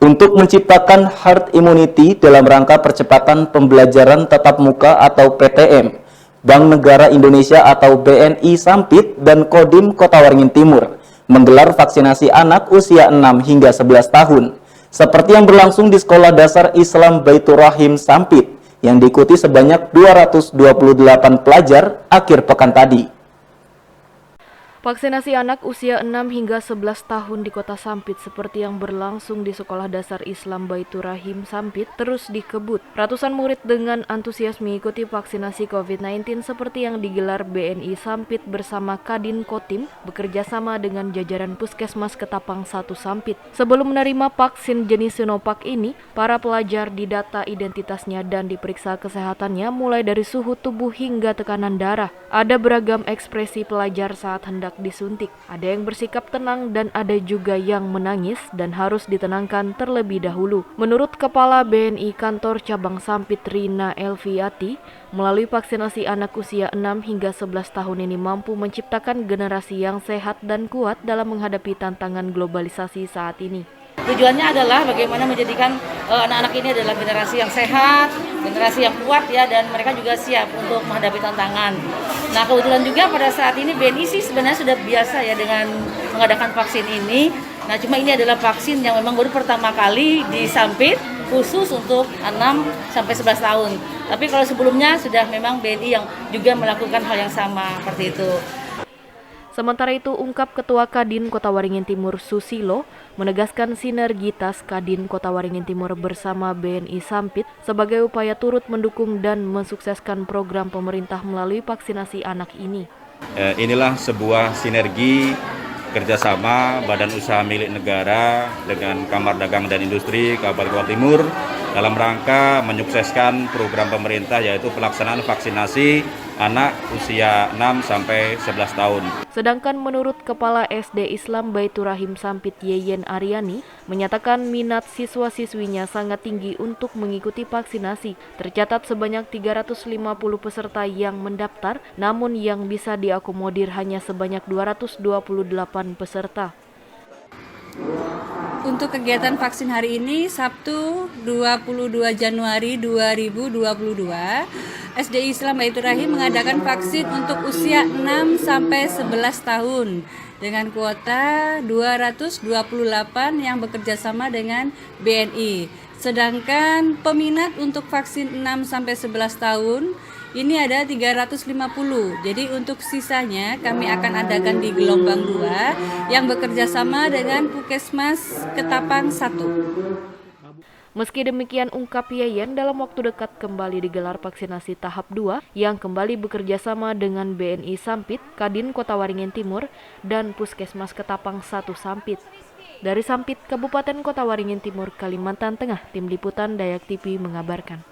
Untuk menciptakan herd immunity dalam rangka percepatan pembelajaran tatap muka atau PTM, Bank Negara Indonesia atau BNI Sampit dan Kodim Kota Waringin Timur menggelar vaksinasi anak usia 6 hingga 11 tahun, seperti yang berlangsung di Sekolah Dasar Islam Baitur Rahim Sampit, yang diikuti sebanyak 228 pelajar akhir pekan tadi. Vaksinasi anak usia 6 hingga 11 tahun di Kota Sampit seperti yang berlangsung di Sekolah Dasar Islam Baitur Rahim Sampit terus dikebut. Ratusan murid dengan antusias mengikuti vaksinasi COVID-19 seperti yang digelar BNI Sampit bersama Kadin Kotim bekerja sama dengan jajaran Puskesmas Ketapang 1 Sampit. Sebelum menerima vaksin jenis Sinovac ini, para pelajar didata identitasnya dan diperiksa kesehatannya mulai dari suhu tubuh hingga tekanan darah. Ada beragam ekspresi pelajar saat hendak disuntik. Ada yang bersikap tenang dan ada juga yang menangis dan harus ditenangkan terlebih dahulu. Menurut Kepala BNI Kantor Cabang Sampit Rina Elviati, melalui vaksinasi anak usia 6 hingga 11 tahun ini mampu menciptakan generasi yang sehat dan kuat dalam menghadapi tantangan globalisasi saat ini. Tujuannya adalah bagaimana menjadikan anak-anak ini adalah generasi yang sehat, generasi yang kuat ya, dan mereka juga siap untuk menghadapi tantangan. Nah, kebetulan juga pada saat ini BNI sih sebenarnya sudah biasa ya dengan mengadakan vaksin ini. Nah, cuma ini adalah vaksin yang memang baru pertama kali di Sampit khusus untuk 6 sampai 11 tahun. Tapi kalau sebelumnya sudah memang BNI yang juga melakukan hal yang sama seperti itu. Sementara itu, ungkap Ketua Kadin Kota Waringin Timur Susilo menegaskan sinergitas Kadin Kota Waringin Timur bersama BNI Sampit sebagai upaya turut mendukung dan mensukseskan program pemerintah melalui vaksinasi anak ini. Inilah sebuah sinergi kerjasama Badan Usaha Milik Negara dengan Kamar Dagang dan Industri Kabupaten Timur dalam rangka menyukseskan program pemerintah yaitu pelaksanaan vaksinasi anak usia 6 sampai 11 tahun. Sedangkan menurut Kepala SD Islam Baitur Rahim Sampit Yeyen Aryani menyatakan minat siswa-siswinya sangat tinggi untuk mengikuti vaksinasi. Tercatat sebanyak 350 peserta yang mendaftar, namun yang bisa diakomodir hanya sebanyak 228 peserta. Untuk kegiatan vaksin hari ini, Sabtu 22 Januari 2022, SD Islam Baitur Rahim mengadakan vaksin untuk usia 6 sampai 11 tahun dengan kuota 228 yang bekerja sama dengan BNI. Sedangkan peminat untuk vaksin 6 sampai 11 tahun ini ada 350. Jadi untuk sisanya kami akan adakan di gelombang 2 yang bekerja sama dengan Puskesmas Ketapang 1. Meski demikian, ungkap Yeyen, dalam waktu dekat kembali digelar vaksinasi tahap 2 yang kembali bekerja sama dengan BNI Sampit, Kadin Kota Waringin Timur, dan Puskesmas Ketapang 1 Sampit. Dari Sampit, Kabupaten Kota Waringin Timur, Kalimantan Tengah, Tim Liputan Dayak TV mengabarkan.